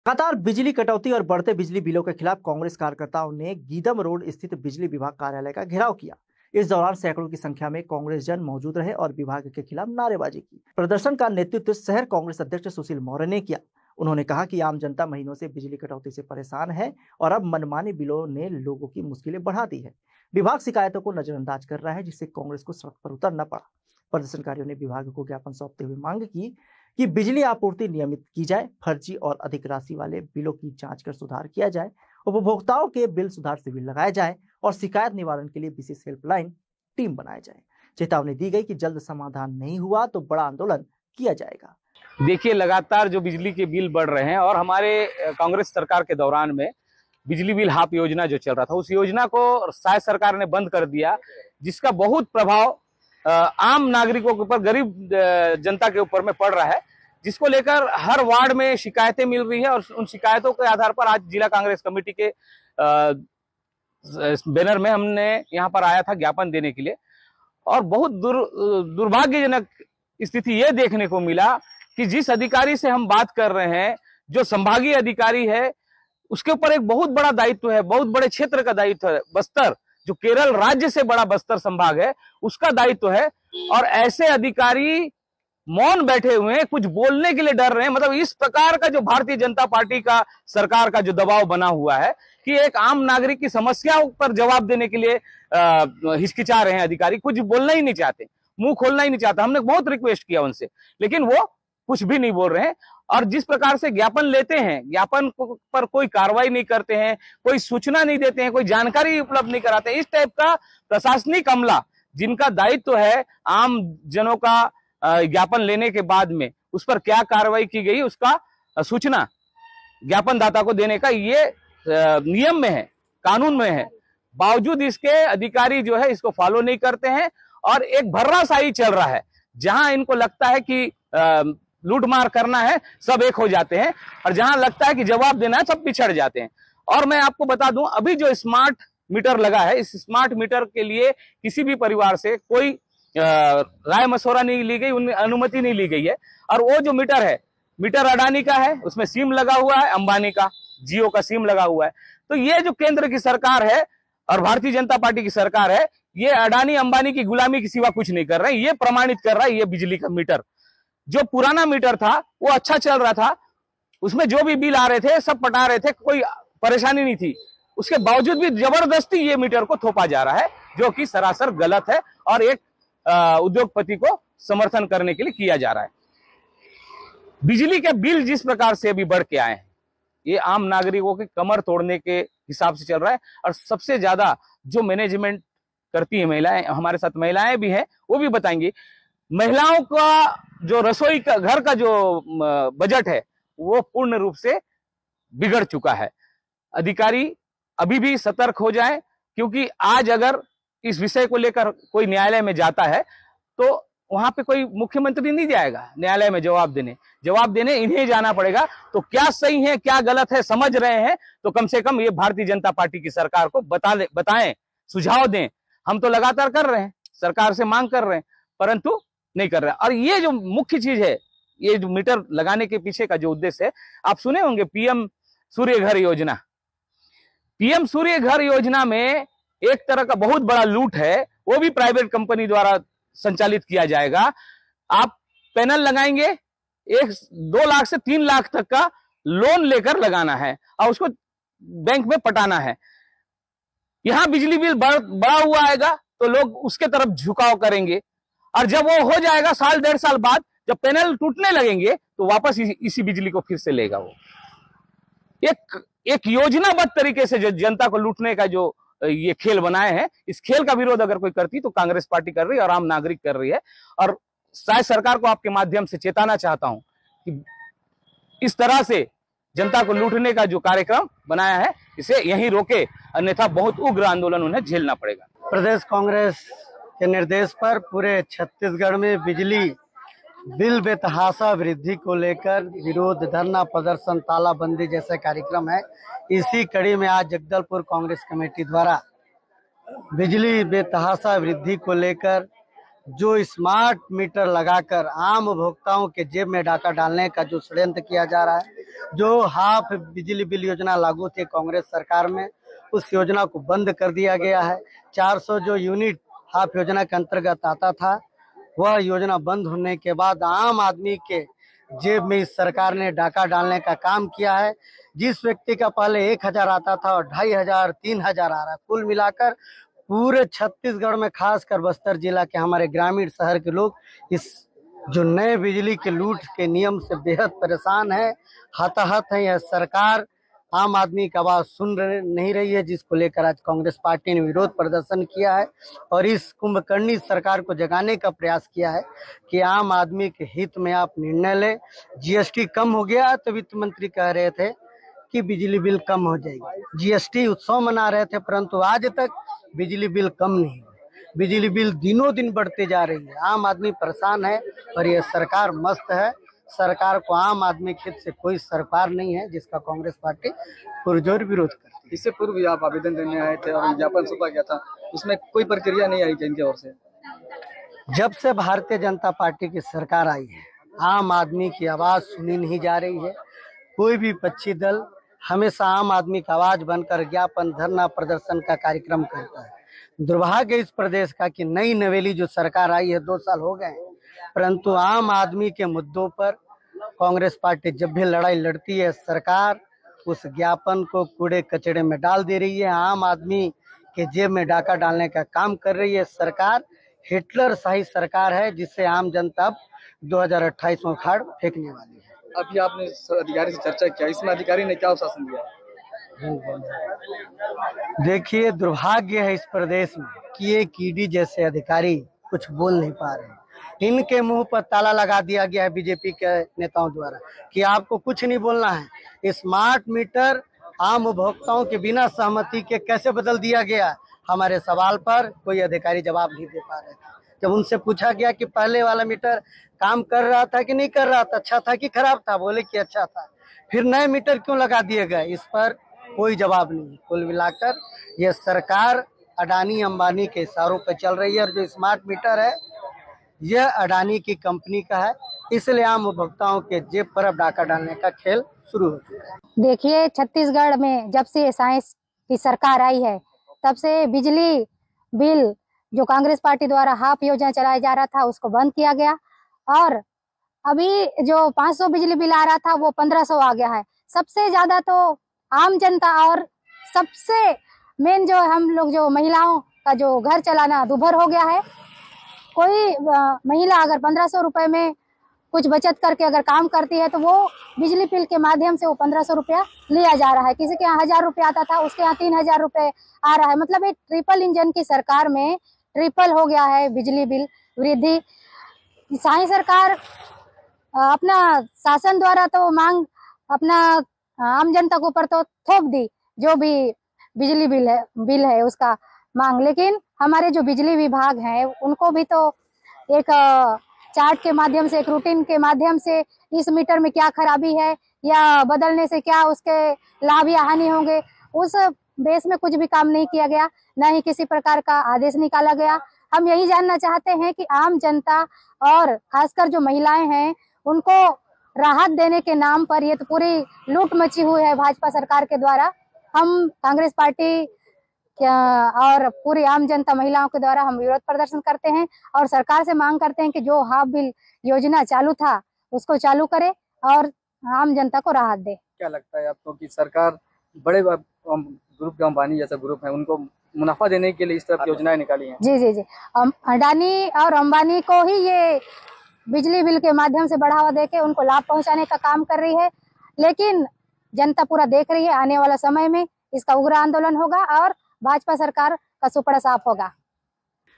लगातार बिजली कटौती और बढ़ते बिजली बिलों के खिलाफ कांग्रेस कार्यकर्ताओं ने गीदम रोड स्थित बिजली विभाग कार्यालय का घेराव किया। इस दौरान सैकड़ों की संख्या में कांग्रेस जन मौजूद रहे और विभाग के खिलाफ नारेबाजी की। प्रदर्शन का नेतृत्व शहर कांग्रेस अध्यक्ष सुशील मौर्य ने किया। उन्होंने कहा कि आम जनता महीनों से बिजली कटौती से परेशान है और अब मनमानी बिलों ने लोगों की मुश्किलें बढ़ा दी है। विभाग शिकायतों को नजरअंदाज कर रहा है, जिससे कांग्रेस को सड़क पर उतरना पड़ा। प्रदर्शनकारियों ने विभाग को ज्ञापन सौंपते हुए मांग की कि बिजली आपूर्ति नियमित की जाए, फर्जी और अधिक राशि वाले बिलों की जांच कर सुधार किया जाए, उपभोक्ताओं के बिल सुधार शिविर लगाया जाए और शिकायत निवारण के लिए विशेष हेल्पलाइन टीम बनाया जाए। चेतावनी दी गई कि जल्द समाधान नहीं हुआ तो बड़ा आंदोलन किया जाएगा। देखिए, लगातार जो बिजली के बिल बढ़ रहे हैं और हमारे कांग्रेस सरकार के दौरान में बिजली बिल हाफ योजना जो चल रहा था, उस योजना को शायद सरकार ने बंद कर दिया, जिसका बहुत प्रभाव आम नागरिकों के ऊपर, गरीब जनता के ऊपर में पड़ रहा है, जिसको लेकर हर वार्ड में शिकायतें मिल रही है। और उन शिकायतों के आधार पर आज जिला कांग्रेस कमेटी के बैनर में हमने यहाँ पर आया था ज्ञापन देने के लिए। और बहुत दुर्भाग्यजनक स्थिति ये देखने को मिला कि जिस अधिकारी से हम बात कर रहे हैं, जो संभागीय अधिकारी है, उसके ऊपर एक बहुत बड़ा दायित्व है, बहुत बड़े क्षेत्र का दायित्व है। बस्तर, जो केरल राज्य से बड़ा बस्तर संभाग है, उसका दायित्व है। और ऐसे अधिकारी मौन बैठे हुए हैं, कुछ बोलने के लिए डर रहे हैं। मतलब इस प्रकार का जो भारतीय जनता पार्टी का सरकार का जो दबाव बना हुआ है कि एक आम नागरिक की समस्याओं पर जवाब देने के लिए हिचकिचा रहे हैं अधिकारी, कुछ बोलना ही नहीं चाहते, मुंह खोलना ही नहीं चाहता। हमने बहुत रिक्वेस्ट किया उनसे, लेकिन वो कुछ भी नहीं बोल रहे हैं। और जिस प्रकार से ज्ञापन लेते हैं, ज्ञापन पर कोई कार्रवाई नहीं करते हैं, कोई सूचना नहीं देते हैं, कोई जानकारी उपलब्ध नहीं कराते हैं, इस टाइप का प्रशासनिक अमला, जिनका दायित्व है आम जनों का ज्ञापन लेने के बाद में उस पर क्या कार्रवाई की गई, उसका सूचना ज्ञापन दाता को देने का ये नियम में है, कानून में है। बावजूद इसके अधिकारी जो है इसको फॉलो नहीं करते हैं और एक भर्राशाही चल रहा है। जहां इनको लगता है कि लूटमार करना है, सब एक हो जाते हैं, और जहां लगता है कि जवाब देना है, सब पिछड़ जाते हैं। और मैं आपको बता दूं, अभी जो स्मार्ट मीटर लगा है, इस स्मार्ट मीटर के लिए किसी भी परिवार से कोई राय मशवरा नहीं ली गई, उनकी अनुमति नहीं ली गई है। और वो जो मीटर है, मीटर अडानी का है, उसमें सिम लगा हुआ है, अंबानी का, जियो का सिम लगा हुआ है। तो ये जो केंद्र की सरकार है और भारतीय जनता पार्टी की सरकार है, ये अडानी अंबानी की गुलामी के सिवा कुछ नहीं कर रहा है। ये प्रमाणित कर रहा है ये बिजली का मीटर। जो पुराना मीटर था वो अच्छा चल रहा था, उसमें जो भी बिल आ रहे थे सब पटा रहे थे, कोई परेशानी नहीं थी। उसके बावजूद भी जबरदस्ती ये मीटर को थोपा जा रहा है, जो कि सरासर गलत है और एक उद्योगपति को समर्थन करने के लिए किया जा रहा है। बिजली के बिल जिस प्रकार से अभी बढ़ के आए हैं, ये आम नागरिकों के कमर तोड़ने के हिसाब से चल रहा है। और सबसे ज्यादा जो मैनेजमेंट करती है महिलाएं, हमारे साथ महिलाएं भी हैं, वो भी बताएंगी। महिलाओं का जो रसोई का, घर का जो बजट है, वो पूर्ण रूप से बिगड़ चुका है। अधिकारी अभी भी सतर्क हो जाए, क्योंकि आज अगर इस विषय को लेकर कोई न्यायालय में जाता है तो वहां पे कोई मुख्यमंत्री नहीं जाएगा न्यायालय में जवाब देने इन्हें जाना पड़ेगा। तो क्या सही है क्या गलत है समझ रहे हैं तो कम से कम ये भारतीय जनता पार्टी की सरकार को बताएं, सुझाव दें। हम तो लगातार कर रहे हैं, सरकार से मांग कर रहे हैं, परंतु नहीं कर रहे हैं। और ये जो मुख्य चीज है, ये जो मीटर लगाने के पीछे का जो उद्देश्य है, आप सुने होंगे पीएम सूर्य घर योजना। पीएम सूर्य घर योजना में एक तरह का बहुत बड़ा लूट है, वो भी प्राइवेट कंपनी द्वारा संचालित किया जाएगा। आप पैनल लगाएंगे, 2 लाख से 3 लाख तक का लोन लेकर लगाना है और उसको बैंक में पटाना है। यहां बिजली बिल बड़ा हुआ आएगा तो लोग उसके तरफ झुकाव करेंगे, और जब वो हो जाएगा साल 1.5 साल बाद, जब पैनल टूटने लगेंगे तो वापस इसी बिजली को फिर से लेगा। वो एक योजनाबद्ध तरीके से जो जनता को लूटने का जो ये खेल बनाए हैं, इस खेल का विरोध अगर कोई करती तो कांग्रेस पार्टी कर रही है और आम नागरिक कर रही है। और शायद सरकार को आपके माध्यम से चेताना चाहता हूं कि इस तरह से जनता को लूटने का जो कार्यक्रम बनाया है, इसे यहीं रोके, अन्यथा बहुत उग्र आंदोलन उन्हें झेलना पड़ेगा। प्रदेश कांग्रेस के निर्देश पर पूरे छत्तीसगढ़ में बिजली बिल बेतहाशा वृद्धि को लेकर विरोध, धरना प्रदर्शन, तालाबंदी जैसे कार्यक्रम है। इसी कड़ी में आज जगदलपुर कांग्रेस कमेटी द्वारा बिजली बेतहाशा वृद्धि को लेकर जो स्मार्ट मीटर लगाकर आम उपभोक्ताओं के जेब में डाका डालने का जो षड्यंत्र किया जा रहा है, जो हाफ बिजली बिल योजना लागू थी कांग्रेस सरकार में, उस योजना को बंद कर दिया गया है। 400 जो यूनिट हाफ योजना के अंतर्गत आता था, वह योजना बंद होने के बाद आम आदमी के जेब में इस सरकार ने डाका डालने का काम किया है। जिस व्यक्ति का पहले 1000 आता था और 2500 3000 आ रहा है, कुल मिलाकर पूरे छत्तीसगढ़ में खासकर बस्तर जिला के हमारे ग्रामीण शहर के लोग इस जो नए बिजली के लूट के नियम से बेहद परेशान है, हताहत है। यह सरकार आम आदमी की आवाज नहीं रही है, जिसको लेकर आज कांग्रेस पार्टी ने विरोध प्रदर्शन किया है और इस कुंभकर्णी सरकार को जगाने का प्रयास किया है कि आम आदमी के हित में आप निर्णय ले। जीएसटी कम हो गया तो वित्त मंत्री कह रहे थे कि बिजली बिल कम हो जाएगी, जीएसटी उत्सव मना रहे थे, परंतु आज तक बिजली बिल कम नहीं हुआ। बिजली बिल दिनों दिन बढ़ते जा रही है, आम आदमी परेशान है और यह सरकार मस्त है। सरकार को आम आदमी के हित से कोई सरकार नहीं है, जिसका कांग्रेस पार्टी पुरजोर विरोध करती है। इससे पूर्व भी आप आवेदन देने आए थे और विज्ञापन सौंपा गया था, उसमें कोई प्रक्रिया नहीं आई इनकी ओर से? जब से भारतीय जनता पार्टी की सरकार आई है, आम आदमी की आवाज सुनी नहीं जा रही है। कोई भी विपक्षी दल हमेशा आम आदमी की आवाज बनकर ज्ञापन, धरना, प्रदर्शन का कार्यक्रम करता है। दुर्भाग्य इस प्रदेश का कि नई नवेली जो सरकार आई है, 2 साल हो गए, परंतु आम आदमी के मुद्दों पर कांग्रेस पार्टी जब भी लड़ाई लड़ती है, सरकार उस ज्ञापन को कूड़े कचड़े में डाल दे रही है, आम आदमी के जेब में डाका डालने का काम कर रही है। सरकार हिटलर शाही सरकार है, जिससे आम जनता अब 2028 में उखाड़ फेंकने वाली है। अभी आपने अधिकारी से चर्चा किया, इसमें अधिकारी ने क्या आश्वासन दिया? देखिए, दुर्भाग्य है इस प्रदेश में कि एक ईडी जैसे अधिकारी कुछ बोल नहीं पा रहे हैं। इनके मुंह पर ताला लगा दिया गया है बीजेपी के नेताओं द्वारा कि आपको कुछ नहीं बोलना है। स्मार्ट मीटर आम उपभोक्ताओं के बिना सहमति के कैसे बदल दिया गया, हमारे सवाल पर कोई अधिकारी जवाब नहीं दे पा रहे थे। जब उनसे पूछा गया कि पहले वाला मीटर काम कर रहा था कि नहीं कर रहा था, अच्छा था कि खराब था, बोले कि अच्छा था, फिर नए मीटर क्यों लगा दिए गए, इस पर कोई जवाब नहीं। कुल मिलाकर यह सरकार अडानी अंबानी के इशारों पर चल रही है और जो स्मार्ट मीटर है यह अडानी की कंपनी का है, इसलिए आम उपभोक्ताओं के जेब पर अब डाका डालने का खेल शुरू हो चुका है। देखिए, छत्तीसगढ़ में जब से साइंस की सरकार आई है, तब से बिजली बिल जो कांग्रेस पार्टी द्वारा हाफ योजना चलाया जा रहा था, उसको बंद किया गया और अभी जो 500 बिजली बिल आ रहा था वो 1500 आ गया है। सबसे ज्यादा तो आम जनता और सबसे मेन जो हम लोग जो महिलाओं का जो घर चलाना दुभर हो गया है। कोई महिला अगर 1500 रुपए में कुछ बचत करके अगर काम करती है तो वो बिजली बिल के माध्यम से वो 1500 रुपया लिया जा रहा है। किसी के यहाँ 1000 रुपया आता था, उसके यहाँ 3000 रुपए आ रहा है। मतलब एक ट्रिपल इंजन की सरकार में ट्रिपल हो गया है बिजली बिल वृद्धि। साई सरकार अपना शासन द्वारा तो मांग अपना आम जनता के ऊपर तो थोप दी, जो भी बिजली बिल है उसका मांग, लेकिन हमारे जो बिजली विभाग है उनको भी तो एक चार्ट के माध्यम से, एक रूटीन के माध्यम से इस मीटर में क्या खराबी है या बदलने से क्या उसके लाभ या हानि होंगे, उस बेस में कुछ भी काम नहीं किया गया, न ही किसी प्रकार का आदेश निकाला गया। हम यही जानना चाहते हैं कि आम जनता और खासकर जो महिलाएं हैं उनको राहत देने के नाम पर ये तो पूरी लूट मची हुई है भाजपा सरकार के द्वारा। हम कांग्रेस पार्टी और पूरी आम जनता महिलाओं के द्वारा हम विरोध प्रदर्शन करते हैं और सरकार से मांग करते हैं कि जो हाफ बिल योजना चालू था उसको चालू करे और आम जनता को राहत दे। क्या लगता है आपको कि सरकार बड़े ग्रुप के अंबानी जैसा ग्रुप है उनको मुनाफा देने के लिए इस तरह की योजनाएं निकाली हैं? जी, अडानी और अंबानी को ही ये बिजली बिल के माध्यम से बढ़ावा देके उनको लाभ पहुंचाने का काम कर रही है, लेकिन जनता पूरा देख रही है। आने वाला समय में इसका उग्र आंदोलन होगा और भाजपा सरकार का सुपड़ा साफ होगा।